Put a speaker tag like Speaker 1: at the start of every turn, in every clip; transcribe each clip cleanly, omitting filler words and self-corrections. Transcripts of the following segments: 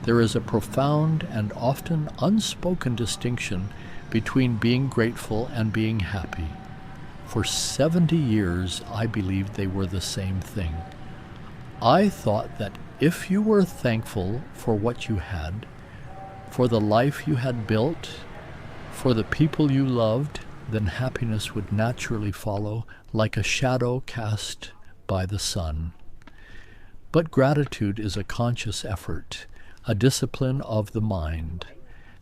Speaker 1: There is a profound and often unspoken distinction between being grateful and being happy. For 70 years, I believed they were the same thing. I thought that if you were thankful for what you had, for the life you had built, for the people you loved, then happiness would naturally follow like a shadow cast by the sun. But gratitude is a conscious effort, a discipline of the mind.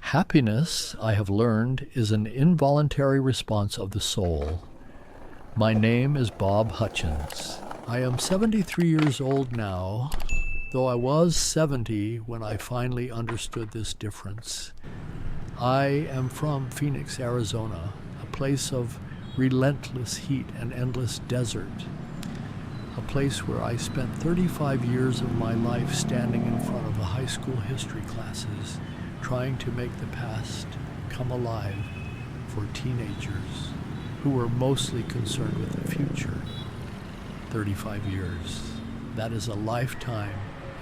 Speaker 1: Happiness, I have learned, is an involuntary response of the soul. My name is Bob Hutchins. I am 73 years old now, though I was 70 when I finally understood this difference. I am from Phoenix, Arizona, a place of relentless heat and endless desert, a place where I spent 35 years of my life standing in front of the high school history classes, trying to make the past come alive for teenagers who were mostly concerned with the future. 35 years. That is a lifetime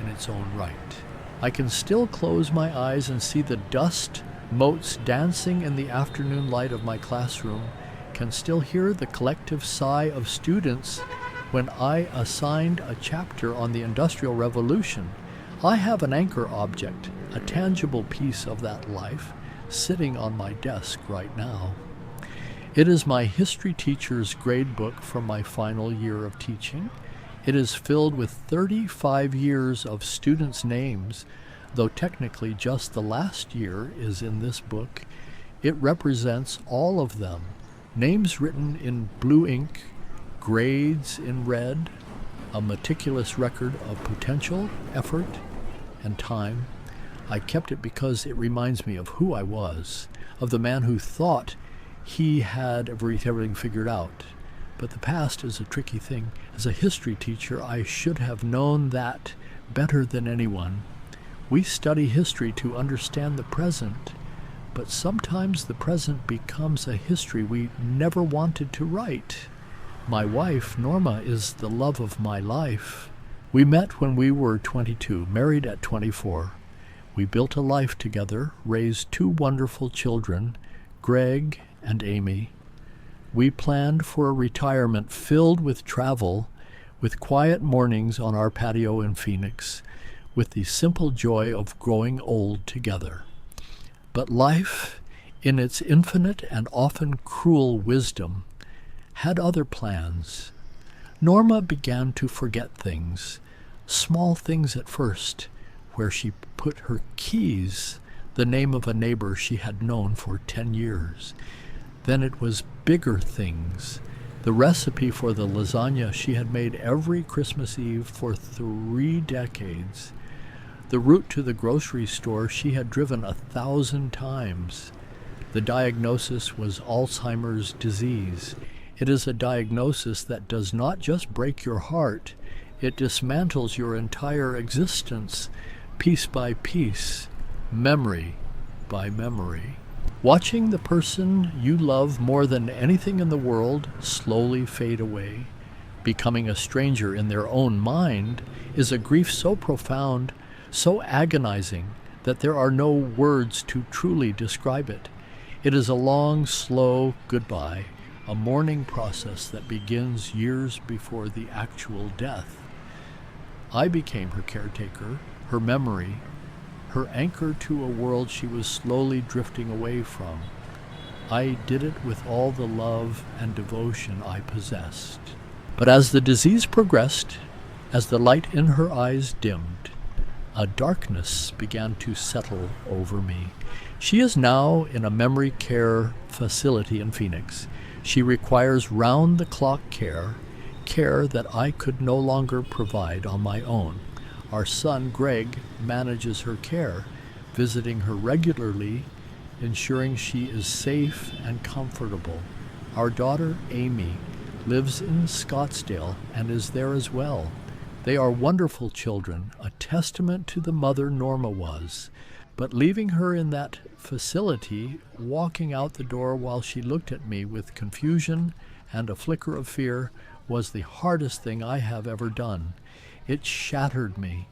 Speaker 1: in its own right. I can still close my eyes and see the dust motes dancing in the afternoon light of my classroom, can still hear the collective sigh of students when I assigned a chapter on the Industrial Revolution. I have an anchor object, a tangible piece of that life, sitting on my desk right now. It is my history teacher's grade book from my final year of teaching. It is filled with 35 years of students' names, though technically just the last year is in this book. It represents all of them, names written in blue ink, grades in red, a meticulous record of potential, effort, and time. I kept it because it reminds me of who I was, of the man who thought he had everything figured out. But the past is a tricky thing. As a history teacher, I should have known that better than anyone. We study history to understand the present, but sometimes the present becomes a history we never wanted to write. My wife, Norma, is the love of my life. We met when we were 22, married at 24. We built a life together, raised two wonderful children, Greg and Amy. We planned for a retirement filled with travel, with quiet mornings on our patio in Phoenix, with the simple joy of growing old together. But life, in its infinite and often cruel wisdom, had other plans. Norma began to forget things, small things at first, where she put her keys, the name of a neighbor she had known for 10 years. Then it was bigger things, the recipe for the lasagna she had made every Christmas Eve for 3 decades, the route to the grocery store she had driven 1,000 times. The diagnosis was Alzheimer's disease. It is a diagnosis that does not just break your heart, it dismantles your entire existence, piece by piece, memory by memory. Watching the person you love more than anything in the world slowly fade away, becoming a stranger in their own mind, is a grief so profound, so agonizing, that there are no words to truly describe it. It is a long, slow goodbye, a mourning process that begins years before the actual death. I became her caretaker, her memory, her anchor to a world she was slowly drifting away from. I did it with all the love and devotion I possessed. But as the disease progressed, as the light in her eyes dimmed, a darkness began to settle over me. She is now in a memory care facility in Phoenix. She requires round-the-clock care that I could no longer provide on my own. Our son, Greg, manages her care, visiting her regularly, ensuring she is safe and comfortable. Our daughter, Amy, lives in Scottsdale and is there as well. They are wonderful children, a testament to the mother Norma was. But leaving her in that facility, walking out the door while she looked at me with confusion and a flicker of fear, was the hardest thing I have ever done. It shattered me,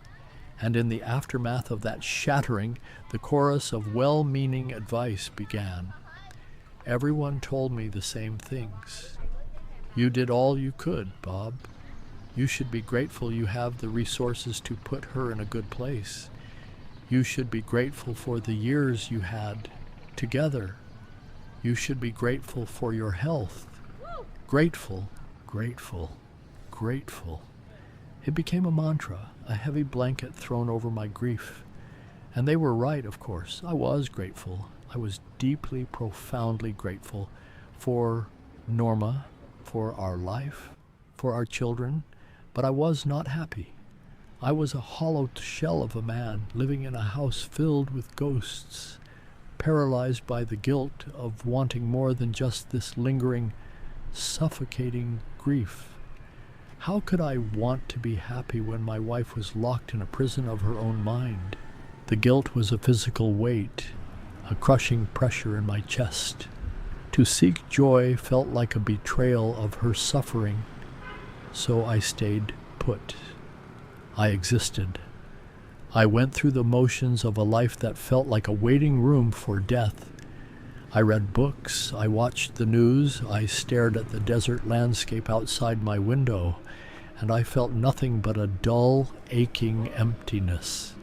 Speaker 1: And in the aftermath of that shattering, the chorus of well-meaning advice began. Everyone told me the same things. You did all you could, Bob. You should be grateful you have the resources to put her in a good place. You should be grateful for the years you had together. You should be grateful for your health. Grateful, grateful, grateful. It became a mantra, a heavy blanket thrown over my grief. And they were right, of course. I was grateful. I was deeply, profoundly grateful for Norma, for our life, for our children, but I was not happy. I was a hollow shell of a man living in a house filled with ghosts, paralyzed by the guilt of wanting more than just this lingering, suffocating grief. How could I want to be happy when my wife was locked in a prison of her own mind? The guilt was a physical weight, a crushing pressure in my chest. To seek joy felt like a betrayal of her suffering, so I stayed put. I existed. I went through the motions of a life that felt like a waiting room for death. I read books, I watched the news, I stared at the desert landscape outside my window, and I felt nothing but a dull, aching emptiness.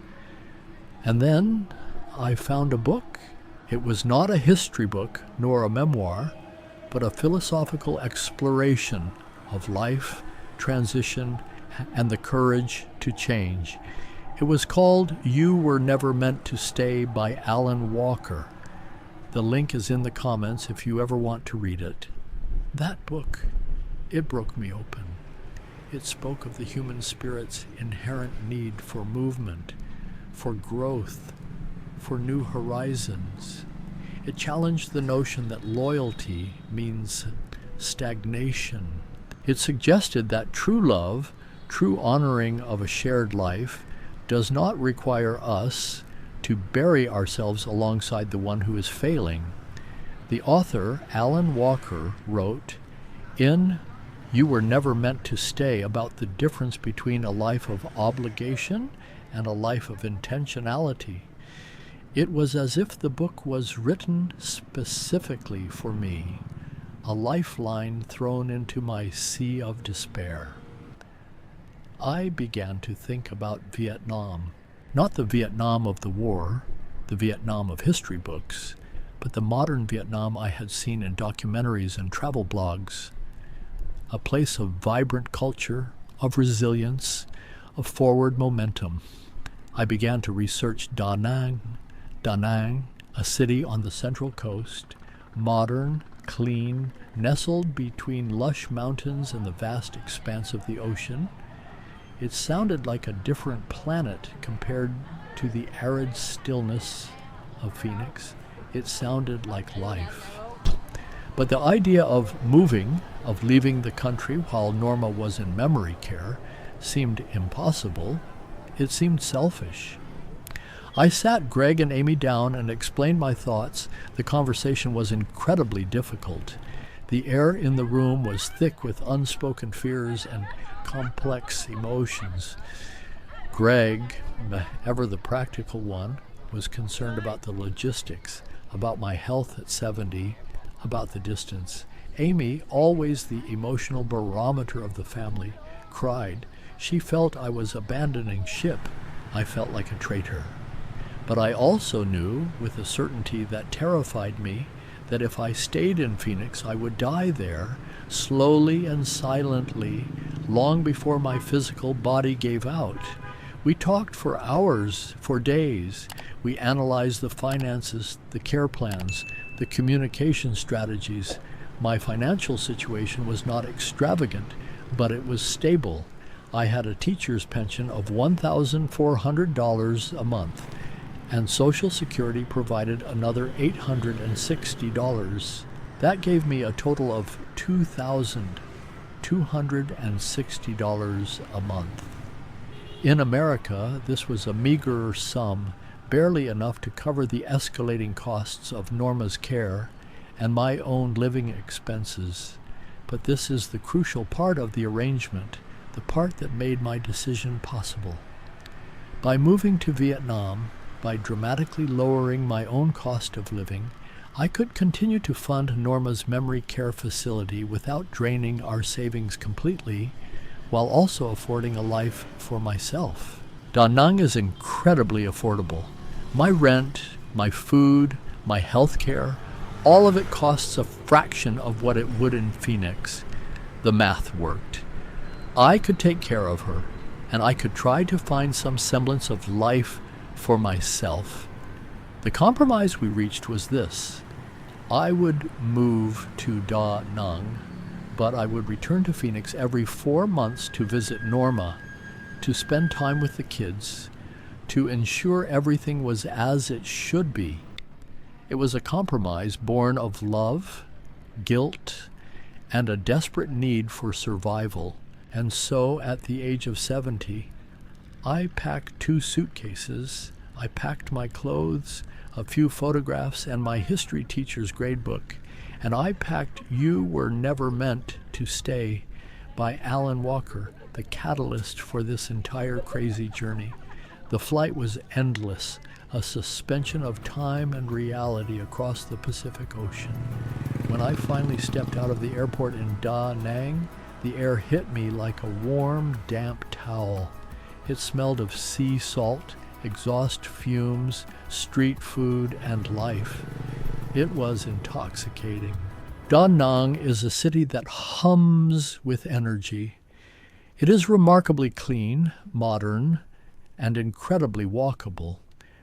Speaker 1: And then I found a book. It was not a history book, nor a memoir, but a philosophical exploration of life, transition, and the courage to change. It was called You Were Never Meant to Stay by Alan Walker. The link is in the comments if you ever want to read it. That book, it broke me open. It spoke of the human spirit's inherent need for movement, for growth, for new horizons. It challenged the notion that loyalty means stagnation. It suggested that true love, true honoring of a shared life, does not require us to bury ourselves alongside the one who is failing. The author, Alan Walker, wrote in You Were Never Meant to Stay about the difference between a life of obligation and a life of intentionality. It was as if the book was written specifically for me, a lifeline thrown into my sea of despair. I began to think about Vietnam. Not the Vietnam of the war, the Vietnam of history books, but the modern Vietnam I had seen in documentaries and travel blogs. A place of vibrant culture, of resilience, of forward momentum. I began to research Da Nang, a city on the central coast, modern, clean, nestled between lush mountains and the vast expanse of the ocean. It sounded like a different planet compared to the arid stillness of Phoenix. It sounded like life. But the idea of moving, of leaving the country while Norma was in memory care, seemed impossible. It seemed selfish. I sat Greg and Amy down and explained my thoughts. The conversation was incredibly difficult. The air in the room was thick with unspoken fears and complex emotions. Greg, ever the practical one, was concerned about the logistics, about my health at 70, about the distance. Amy, always the emotional barometer of the family, cried. She felt I was abandoning ship. I felt like a traitor. But I also knew, with a certainty that terrified me, that if I stayed in Phoenix, I would die there, slowly and silently, long before my physical body gave out. We talked for hours, for days. We analyzed the finances, the care plans, the communication strategies. My financial situation was not extravagant, but it was stable. I had a teacher's pension of $1,400 a month, and Social Security provided another $860. That gave me a total of $2,260 a month. In America, this was a meager sum, barely enough to cover the escalating costs of Norma's care and my own living expenses. But this is the crucial part of the arrangement, the part that made my decision possible. By moving to Vietnam, by dramatically lowering my own cost of living, I could continue to fund Norma's memory care facility without draining our savings completely, while also affording a life for myself. Da Nang is incredibly affordable. My rent, my food, my health care, all of it costs a fraction of what it would in Phoenix. The math worked. I could take care of her, and I could try to find some semblance of life for myself. The compromise we reached was this. I would move to Da Nang, but I would return to Phoenix every 4 months to visit Norma, to spend time with the kids, to ensure everything was as it should be. It was a compromise born of love, guilt, and a desperate need for survival. And so, at the age of 70, I packed 2 suitcases. I packed my clothes, a few photographs, and my history teacher's gradebook. And I packed You Were Never Meant to Stay by Alan Walker, the catalyst for this entire crazy journey. The flight was endless, a suspension of time and reality across the Pacific Ocean. When I finally stepped out of the airport in Da Nang, the air hit me like a warm, damp towel. It smelled of sea salt, exhaust fumes, street food, and life. It was intoxicating. Da Nang is a city that hums with energy. It is remarkably clean, modern, and incredibly walkable,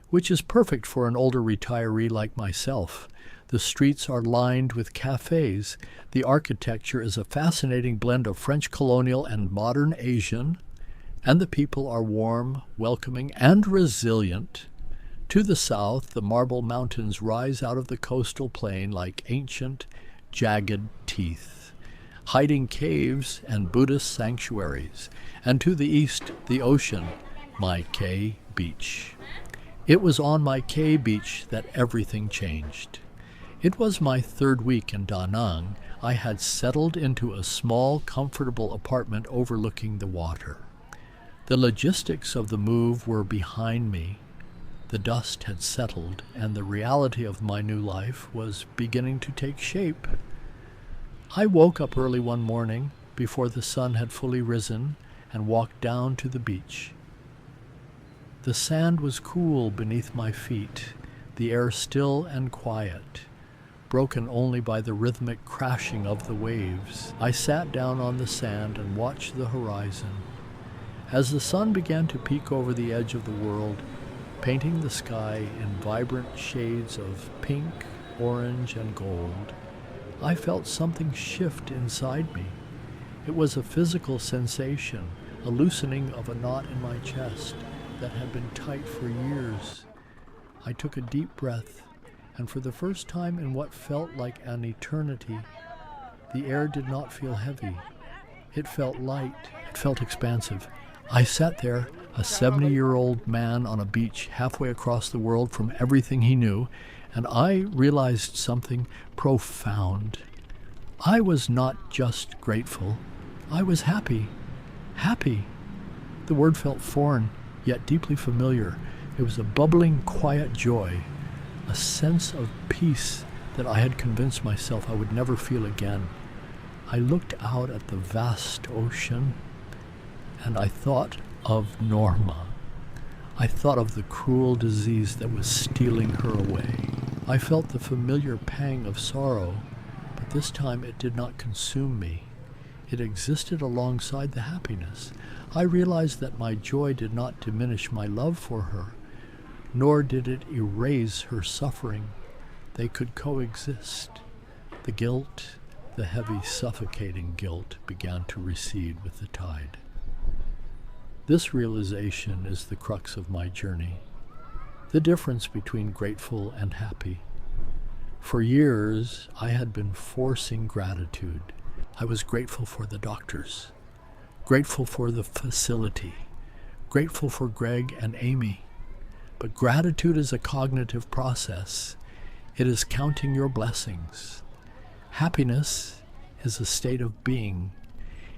Speaker 1: which is perfect for an older retiree like myself. The streets are lined with cafes. The architecture is a fascinating blend of French colonial and modern Asian, and the people are warm, welcoming, and resilient. To the south, the Marble Mountains rise out of the coastal plain like ancient, jagged teeth, hiding caves and Buddhist sanctuaries. And to the east, the ocean, my K Beach. It was on my K Beach that everything changed. It was my 3rd week in Da Nang. I had settled into a small, comfortable apartment overlooking the water. The logistics of the move were behind me. The dust had settled, and the reality of my new life was beginning to take shape. I woke up early one morning, before the sun had fully risen, and walked down to the beach. The sand was cool beneath my feet, the air still and quiet, broken only by the rhythmic crashing of the waves. I sat down on the sand and watched the horizon. As the sun began to peek over the edge of the world, painting the sky in vibrant shades of pink, orange, and gold, I felt something shift inside me. It was a physical sensation, a loosening of a knot in my chest that had been tight for years. I took a deep breath, and for the first time in what felt like an eternity, the air did not feel heavy. It felt light. It felt expansive. I sat there, a 70-year-old man on a beach halfway across the world from everything he knew, and I realized something profound. I was not just grateful. I was happy. Happy. The word felt foreign, yet deeply familiar. It was a bubbling, quiet joy, a sense of peace that I had convinced myself I would never feel again. I looked out at the vast ocean, and I thought of Norma. I thought of the cruel disease that was stealing her away. I felt the familiar pang of sorrow, but this time it did not consume me. It existed alongside the happiness. I realized that my joy did not diminish my love for her, nor did it erase her suffering. They could coexist. The guilt, the heavy, suffocating guilt, began to recede with the tide. This realization is the crux of my journey, the difference between grateful and happy. For years, I had been forcing gratitude. I was grateful for the doctors, grateful for the facility, grateful for Greg and Amy. But gratitude is a cognitive process. It is counting your blessings. Happiness is a state of being.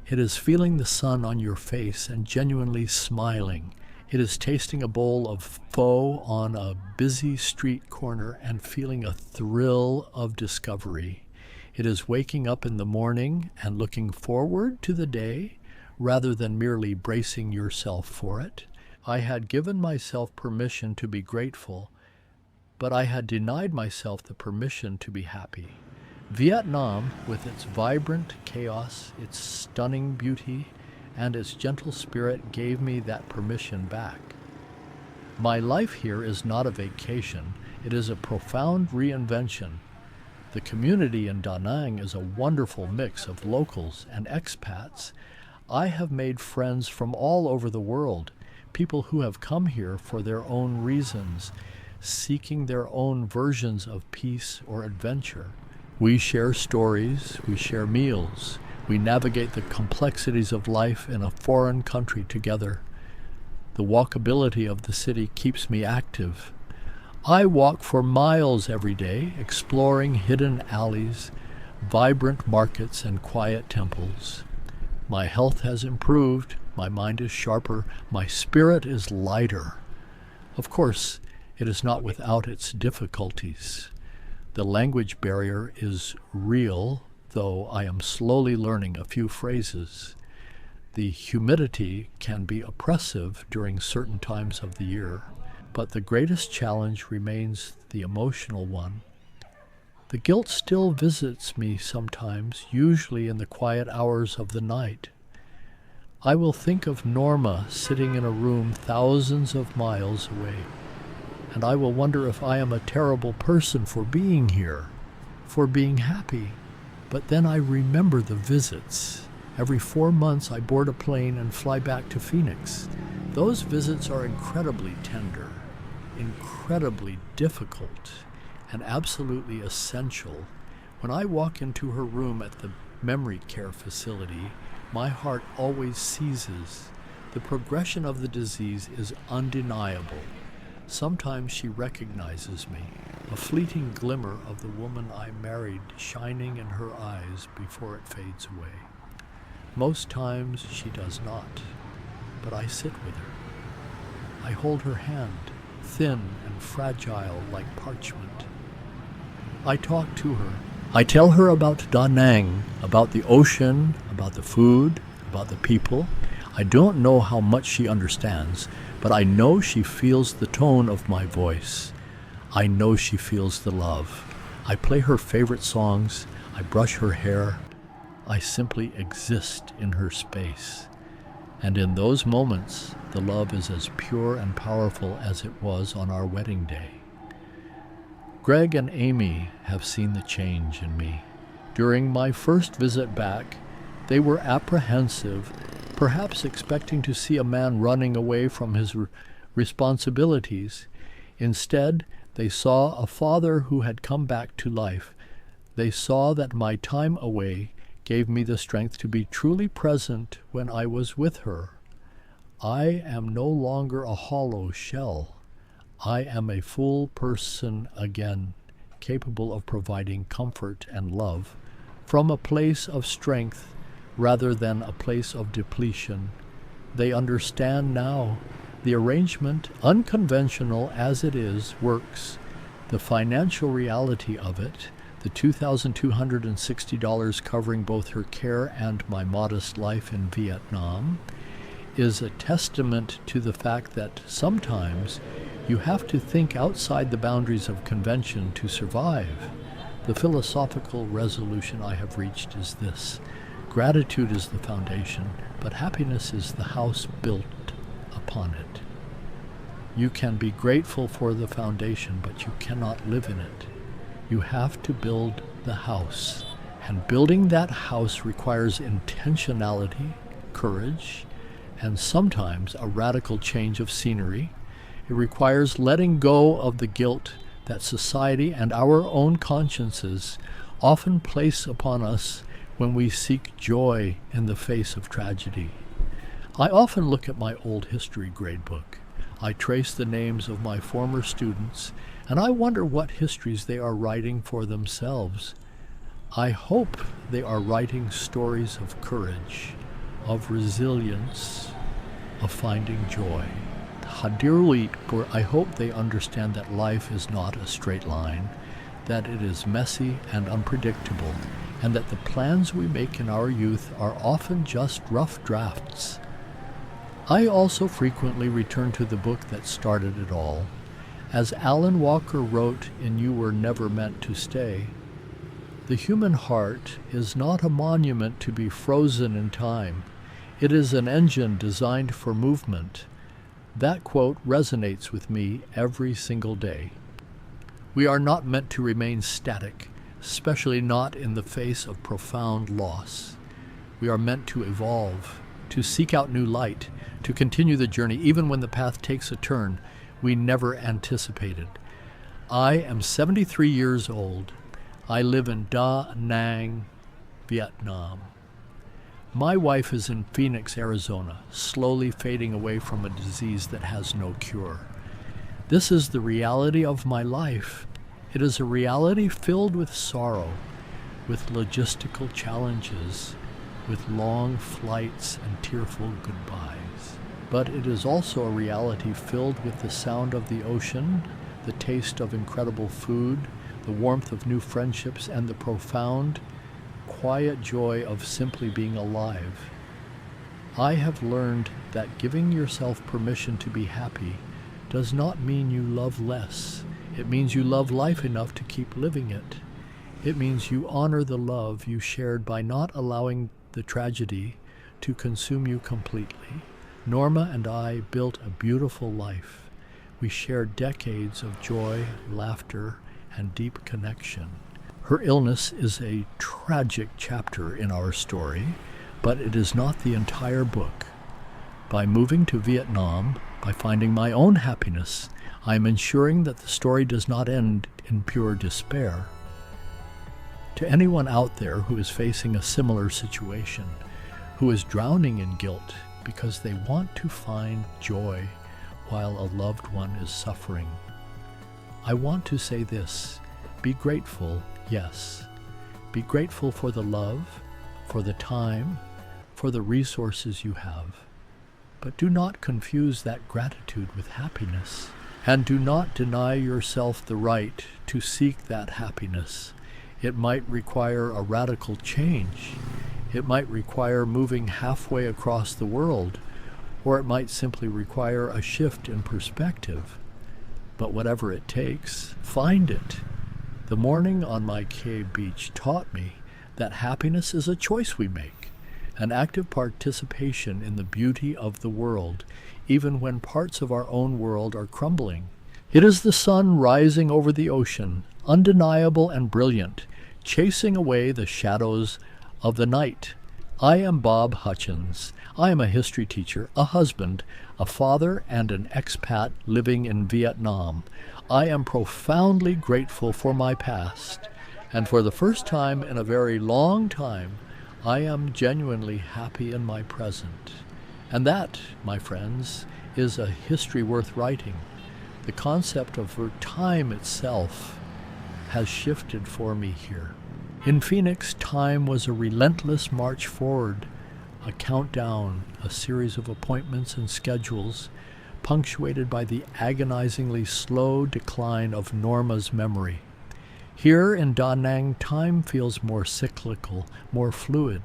Speaker 1: It is feeling the sun on your face and genuinely smiling. It is tasting a bowl of pho on a busy street corner and feeling a thrill of discovery. It is waking up in the morning and looking forward to the day rather than merely bracing yourself for it. I had given myself permission to be grateful, but I had denied myself the permission to be happy. Vietnam, with its vibrant chaos, its stunning beauty, and its gentle spirit, gave me that permission back. My life here is not a vacation, it is a profound reinvention. The community in Da Nang is a wonderful mix of locals and expats. I have made friends from all over the world, people who have come here for their own reasons, seeking their own versions of peace or adventure. We share stories, we share meals, we navigate the complexities of life in a foreign country together. The walkability of the city keeps me active. I walk for miles every day, exploring hidden alleys, vibrant markets, and quiet temples. My health has improved, my mind is sharper, my spirit is lighter. Of course, it is not without its difficulties. The language barrier is real, though I am slowly learning a few phrases. The humidity can be oppressive during certain times of the year, but the greatest challenge remains the emotional one. The guilt still visits me sometimes, usually in the quiet hours of the night. I will think of Norma sitting in a room thousands of miles away, and I will wonder if I am a terrible person for being here, for being happy. But then I remember the visits. Every 4 months I board a plane and fly back to Phoenix. Those visits are incredibly tender, incredibly difficult, and absolutely essential. When I walk into her room at the memory care facility, my heart always seizes. The progression of the disease is undeniable. Sometimes she recognizes me, a fleeting glimmer of the woman I married shining in her eyes before it fades away. Most times she does not, but I sit with her. I hold her hand, thin and fragile like parchment. I talk to her. I tell her about Da Nang, about the ocean, about the food, about the people. I don't know how much she understands, but I know she feels the tone of my voice. I know she feels the love. I play her favorite songs. I brush her hair. I simply exist in her space. And in those moments, the love is as pure and powerful as it was on our wedding day. Greg and Amy have seen the change in me. During my first visit back, they were apprehensive, perhaps expecting to see a man running away from his responsibilities. Instead, they saw a father who had come back to life. They saw that my time away gave me the strength to be truly present when I was with her. I am no longer a hollow shell. I am a full person again, capable of providing comfort and love from a place of strength rather than a place of depletion. They understand now. The arrangement, unconventional as it is, works. The financial reality of it, the $2,260 covering both her care and my modest life in Vietnam, is a testament to the fact that sometimes you have to think outside the boundaries of convention to survive. The philosophical resolution I have reached is this: gratitude is the foundation, but happiness is the house built upon it. You can be grateful for the foundation, but you cannot live in it. You have to build the house, and building that house requires intentionality, courage, and sometimes a radical change of scenery. It requires letting go of the guilt that society and our own consciences often place upon us when we seek joy in the face of tragedy. I often look at my old history gradebook. I trace the names of my former students, and I wonder what histories they are writing for themselves. I hope they are writing stories of courage, of resilience, of finding joy. I hope they understand that life is not a straight line, that it is messy and unpredictable, and that the plans we make in our youth are often just rough drafts. I also frequently return to the book that started it all. As Alan Walker wrote in You Were Never Meant to Stay, the human heart is not a monument to be frozen in time. It is an engine designed for movement. That quote resonates with me every single day. We are not meant to remain static, especially not in the face of profound loss. We are meant to evolve, to seek out new light, to continue the journey even when the path takes a turn we never anticipated. I am 73 years old. I live in Da Nang, Vietnam. My wife is in Phoenix, Arizona, slowly fading away from a disease that has no cure. This is the reality of my life. It is a reality filled with sorrow, with logistical challenges, with long flights and tearful goodbyes. But it is also a reality filled with the sound of the ocean, the taste of incredible food, the warmth of new friendships, and the profound, quiet joy of simply being alive. I have learned that giving yourself permission to be happy does not mean you love less. It means you love life enough to keep living it. It means you honor the love you shared by not allowing the tragedy to consume you completely. Norma and I built a beautiful life. We shared decades of joy, laughter, and deep connection. Her illness is a tragic chapter in our story, but it is not the entire book. By moving to Vietnam, by finding my own happiness, I am ensuring that the story does not end in pure despair. To anyone out there who is facing a similar situation, who is drowning in guilt because they want to find joy while a loved one is suffering, I want to say this: be grateful, yes. Be grateful for the love, for the time, for the resources you have. But do not confuse that gratitude with happiness. And do not deny yourself the right to seek that happiness. It might require a radical change. It might require moving halfway across the world, or it might simply require a shift in perspective. But whatever it takes, find it. The morning on my cave beach taught me that happiness is a choice we make, an active participation in the beauty of the world, even when parts of our own world are crumbling. It is the sun rising over the ocean, undeniable and brilliant, chasing away the shadows of the night. I am Bob Hutchins. I am a history teacher, a husband, a father, and an expat living in Vietnam. I am profoundly grateful for my past, and for the first time in a very long time, I am genuinely happy in my present. And that, my friends, is a history worth writing. The concept of time itself has shifted for me here. In Phoenix, time was a relentless march forward, a countdown, a series of appointments and schedules, punctuated by the agonizingly slow decline of Norma's memory. Here in Da Nang, time feels more cyclical, more fluid.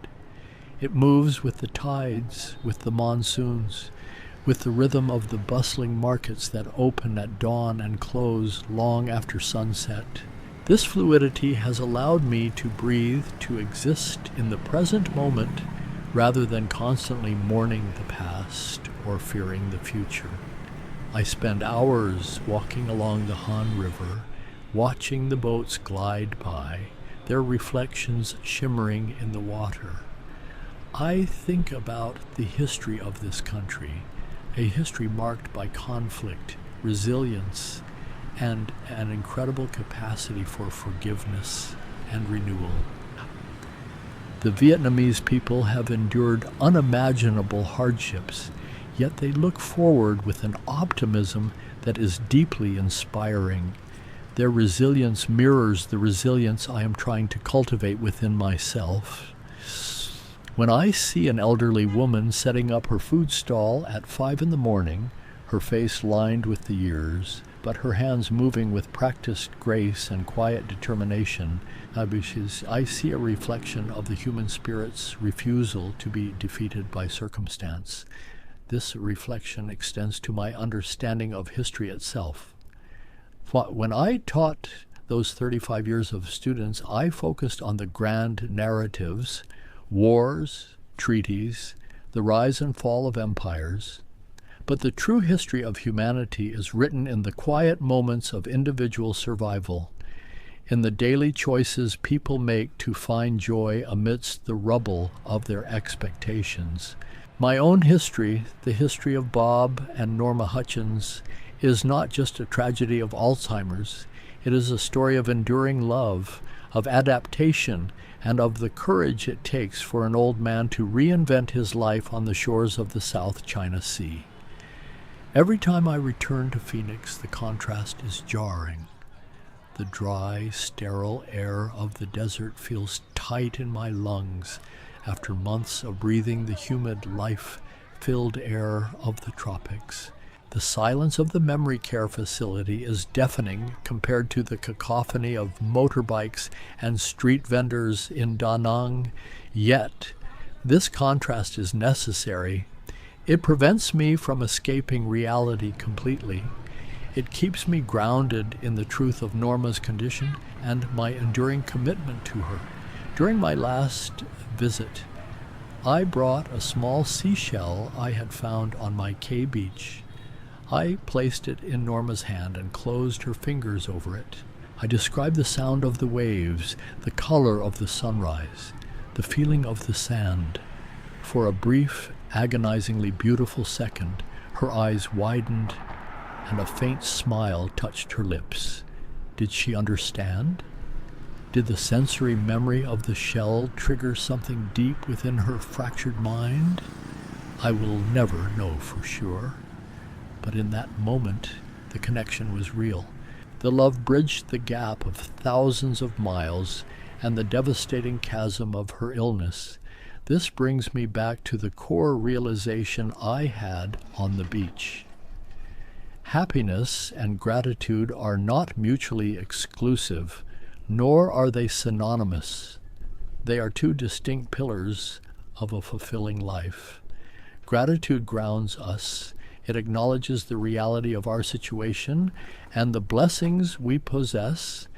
Speaker 1: It moves with the tides, with the monsoons, with the rhythm of the bustling markets that open at dawn and close long after sunset. This fluidity has allowed me to breathe, to exist in the present moment, rather than constantly mourning the past or fearing the future. I spend hours walking along the Han River, watching the boats glide by, their reflections shimmering in the water. I think about the history of this country, a history marked by conflict, resilience, and an incredible capacity for forgiveness and renewal. The Vietnamese people have endured unimaginable hardships, yet they look forward with an optimism that is deeply inspiring. Their resilience mirrors the resilience I am trying to cultivate within myself. When I see an elderly woman setting up her food stall at 5 in the morning, her face lined with the years, but her hands moving with practiced grace and quiet determination. I see a reflection of the human spirit's refusal to be defeated by circumstance. This reflection extends to my understanding of history itself. When I taught those 35 years of students, I focused on the grand narratives, wars, treaties, the rise and fall of empires. But the true history of humanity is written in the quiet moments of individual survival, in the daily choices people make to find joy amidst the rubble of their expectations. My own history, the history of Bob and Norma Hutchins, is not just a tragedy of Alzheimer's. It is a story of enduring love, of adaptation, and of the courage it takes for an old man to reinvent his life on the shores of the South China Sea. Every time I return to Phoenix, the contrast is jarring. The dry, sterile air of the desert feels tight in my lungs after months of breathing the humid, life-filled air of the tropics. The silence of the memory care facility is deafening compared to the cacophony of motorbikes and street vendors in Da Nang. Yet, this contrast is necessary. It prevents me from escaping reality completely. It keeps me grounded in the truth of Norma's condition and my enduring commitment to her. During my last visit, I brought a small seashell I had found on my K beach. I placed it in Norma's hand and closed her fingers over it. I described the sound of the waves, the color of the sunrise, the feeling of the sand. For a brief, agonizingly beautiful second, her eyes widened and a faint smile touched her lips. Did she understand? Did the sensory memory of the shell trigger something deep within her fractured mind? I will never know for sure. But in that moment, the connection was real. The love bridged the gap of thousands of miles and the devastating chasm of her illness. This brings me back to the core realization I had on the beach. Happiness and gratitude are not mutually exclusive, nor are they synonymous. They are two distinct pillars of a fulfilling life. Gratitude grounds us. It acknowledges the reality of our situation and the blessings we possess.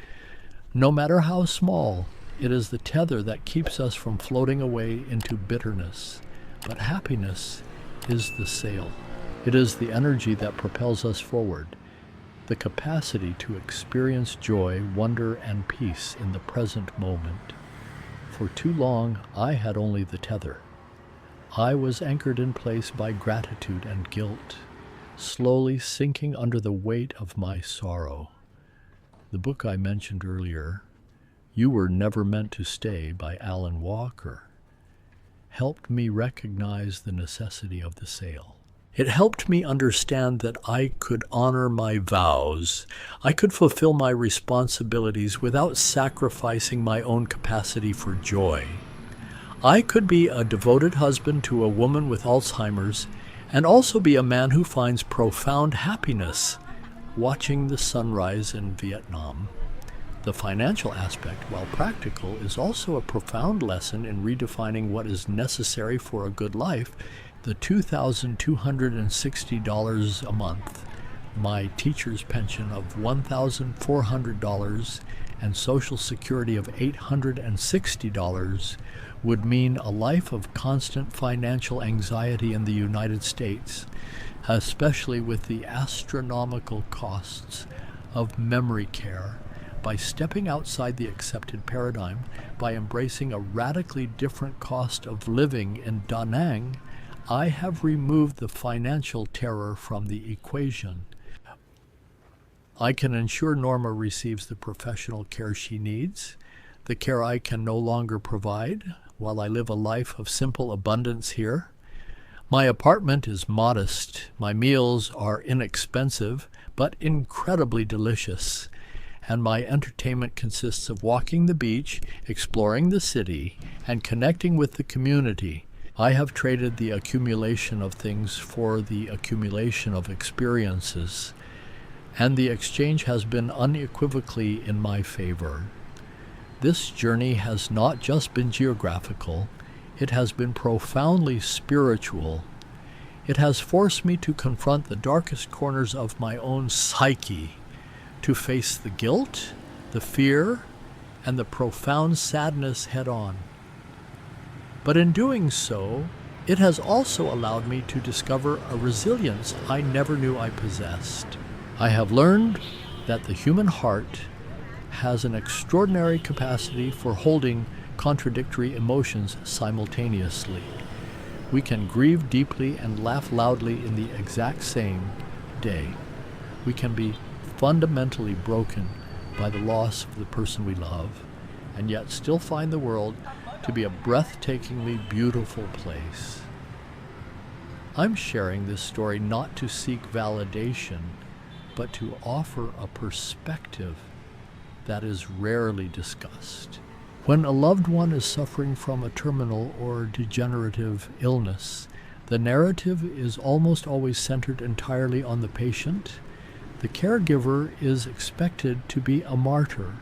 Speaker 1: No matter how small, it is the tether that keeps us from floating away into bitterness. But happiness is the sail. It is the energy that propels us forward, the capacity to experience joy, wonder, and peace in the present moment. For too long, I had only the tether. I was anchored in place by gratitude and guilt, slowly sinking under the weight of my sorrow. The book I mentioned earlier, You Were Never Meant to Stay by Alan Walker, helped me recognize the necessity of the sail. It helped me understand that I could honor my vows. I could fulfill my responsibilities without sacrificing my own capacity for joy. I could be a devoted husband to a woman with Alzheimer's and also be a man who finds profound happiness watching the sunrise in Vietnam. The financial aspect, while practical, is also a profound lesson in redefining what is necessary for a good life. The $2,260 a month, my teacher's pension of $1,400, and Social Security of $860 would mean a life of constant financial anxiety in the United States, especially with the astronomical costs of memory care. By stepping outside the accepted paradigm, by embracing a radically different cost of living in Da Nang, I have removed the financial terror from the equation. I can ensure Norma receives the professional care she needs, the care I can no longer provide, while I live a life of simple abundance here. My apartment is modest, my meals are inexpensive, but incredibly delicious, and my entertainment consists of walking the beach, exploring the city, and connecting with the community. I have traded the accumulation of things for the accumulation of experiences, and the exchange has been unequivocally in my favor. This journey has not just been geographical, it has been profoundly spiritual. It has forced me to confront the darkest corners of my own psyche, to face the guilt, the fear, and the profound sadness head on. But in doing so, it has also allowed me to discover a resilience I never knew I possessed. I have learned that the human heart has an extraordinary capacity for holding contradictory emotions simultaneously. We can grieve deeply and laugh loudly in the exact same day. We can be fundamentally broken by the loss of the person we love, and yet still find the world to be a breathtakingly beautiful place. I'm sharing this story not to seek validation, but to offer a perspective that is rarely discussed. When a loved one is suffering from a terminal or degenerative illness, the narrative is almost always centered entirely on the patient. The caregiver is expected to be a martyr,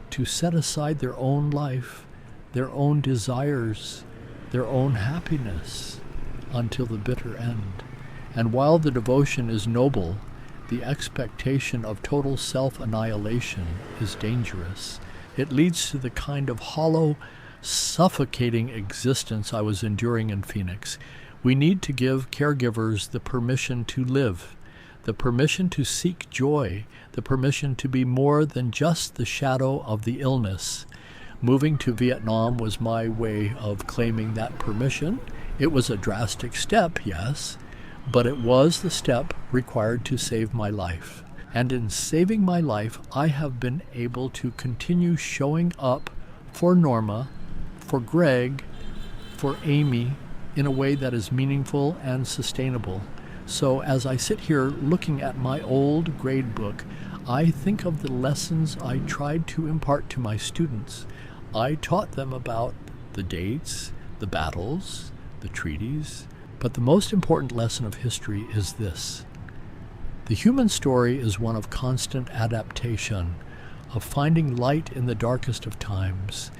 Speaker 1: to set aside their own life, their own desires, their own happiness, until the bitter end. And while the devotion is noble, the expectation of total self-annihilation is dangerous. It leads to the kind of hollow, suffocating existence I was enduring in Phoenix. We need to give caregivers the permission to live, the permission to seek joy, the permission to be more than just the shadow of the illness. Moving to Vietnam was my way of claiming that permission. It was a drastic step, yes, but it was the step required to save my life. And in saving my life, I have been able to continue showing up for Norma, for Greg, for Amy, in a way that is meaningful and sustainable. So as I sit here looking at my old grade book, I think of the lessons I tried to impart to my students. I taught them about the dates, the battles, the treaties, but the most important lesson of history is this. The human story is one of constant adaptation, of finding light in the darkest of times,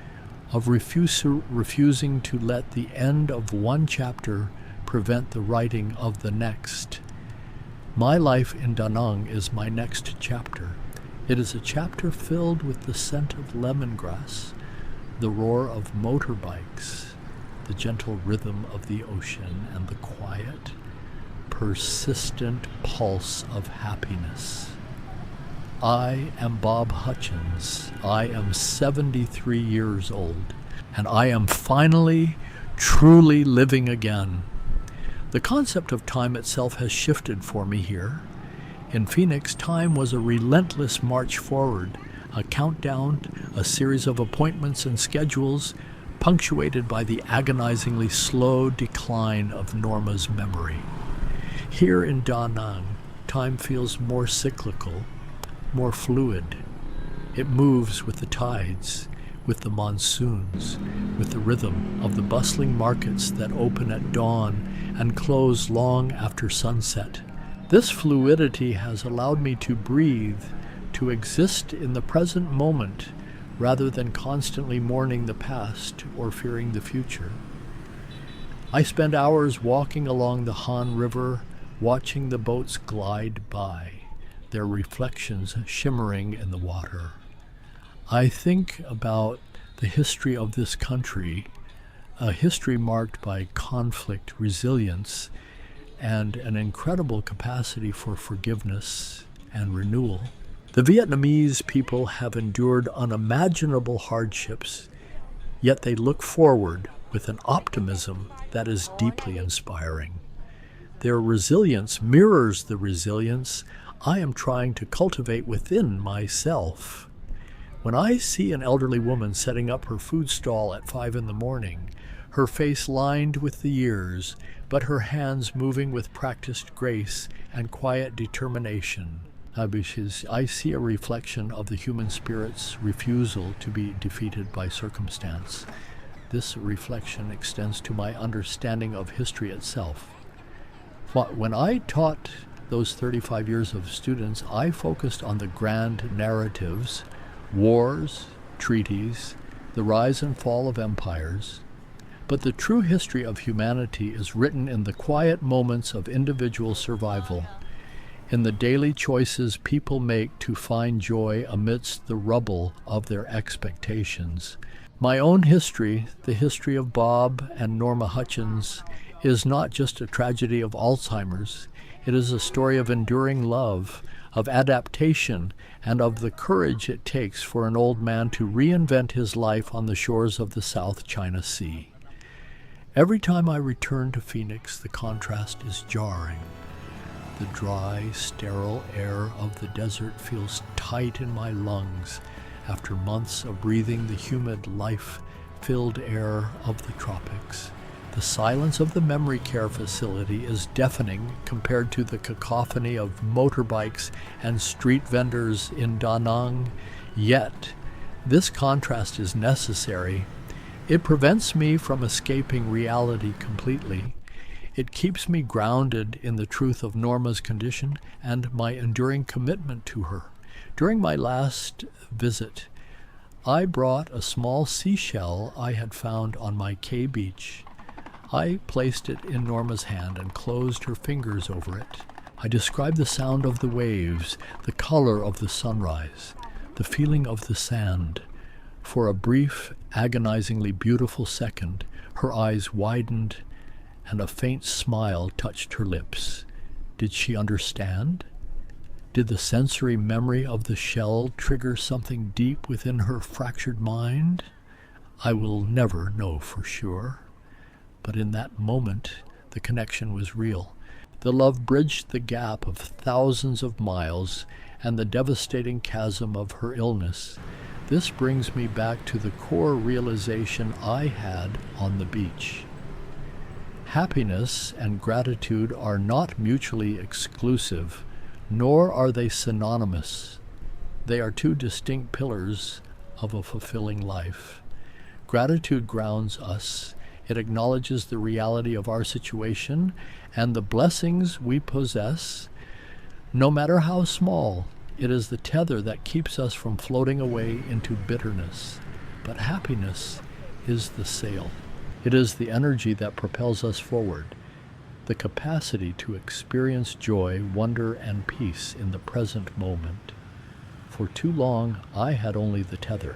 Speaker 1: of refusing to let the end of one chapter prevent the writing of the next. My life in Da Nang is my next chapter. It is a chapter filled with the scent of lemongrass, the roar of motorbikes, the gentle rhythm of the ocean, and the quiet, persistent pulse of happiness. I am Bob Hutchins. I am 73 years old, and I am finally, truly living again. The concept of time itself has shifted for me here. In Phoenix, time was a relentless march forward, a countdown, a series of appointments and schedules, punctuated by the agonizingly slow decline of Norma's memory. Here in Da Nang, time feels more cyclical, more fluid. It moves with the tides, with the monsoons, with the rhythm of the bustling markets that open at dawn and close long after sunset. This fluidity has allowed me to breathe, to exist in the present moment, rather than constantly mourning the past or fearing the future. I spend hours walking along the Han River, watching the boats glide by, their reflections shimmering in the water. I think about the history of this country, a history marked by conflict, resilience, and an incredible capacity for forgiveness and renewal. The Vietnamese people have endured unimaginable hardships, yet they look forward with an optimism that is deeply inspiring. Their resilience mirrors the resilience I am trying to cultivate within myself. When I see an elderly woman setting up her food stall at 5 a.m, her face lined with the years, but her hands moving with practiced grace and quiet determination, I see a reflection of the human spirit's refusal to be defeated by circumstance. This reflection extends to my understanding of history itself. When I taught those 35 years of students, I focused on the grand narratives, wars, treaties, the rise and fall of empires. But the true history of humanity is written in the quiet moments of individual survival, in the daily choices people make to find joy amidst the rubble of their expectations. My own history, the history of Bob and Norma Hutchins, is not just a tragedy of Alzheimer's. It is a story of enduring love, of adaptation, and of the courage it takes for an old man to reinvent his life on the shores of the South China Sea. Every time I return to Phoenix, the contrast is jarring. The dry, sterile air of the desert feels tight in my lungs after months of breathing the humid, life-filled air of the tropics. The silence of the memory care facility is deafening compared to the cacophony of motorbikes and street vendors in Da Nang. Yet, this contrast is necessary. It prevents me from escaping reality completely. It keeps me grounded in the truth of Norma's condition and my enduring commitment to her. During my last visit, I brought a small seashell I had found on my K beach. I placed it in Norma's hand and closed her fingers over it. I described the sound of the waves, the color of the sunrise, the feeling of the sand. For a brief, agonizingly beautiful second, her eyes widened and a faint smile touched her lips. Did she understand? Did the sensory memory of the shell trigger something deep within her fractured mind? I will never know for sure. But in that moment, the connection was real. The love bridged the gap of thousands of miles and the devastating chasm of her illness. This brings me back to the core realization I had on the beach. Happiness and gratitude are not mutually exclusive, nor are they synonymous. They are two distinct pillars of a fulfilling life. Gratitude grounds us. It acknowledges the reality of our situation and the blessings we possess. No matter how small, it is the tether that keeps us from floating away into bitterness. But happiness is the sail. It is the energy that propels us forward, the capacity to experience joy, wonder, and peace in the present moment. For too long, I had only the tether.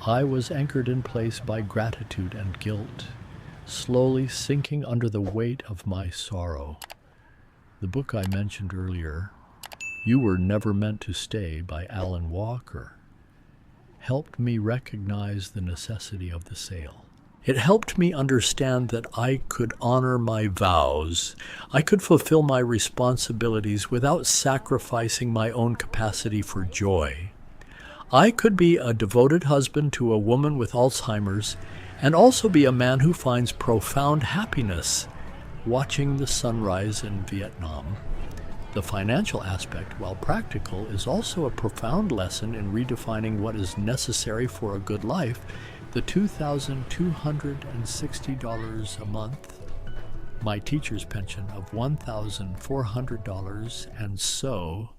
Speaker 1: I was anchored in place by gratitude and guilt, slowly sinking under the weight of my sorrow. The book I mentioned earlier, You Were Never Meant to Stay by Alan Walker, helped me recognize the necessity of the sail. It helped me understand that I could honor my vows. I could fulfill my responsibilities without sacrificing my own capacity for joy. I could be a devoted husband to a woman with Alzheimer's and also be a man who finds profound happiness watching the sunrise in Vietnam. The financial aspect, while practical, is also a profound lesson in redefining what is necessary for a good life. The $2,260 a month, my teacher's pension of $1,400, and so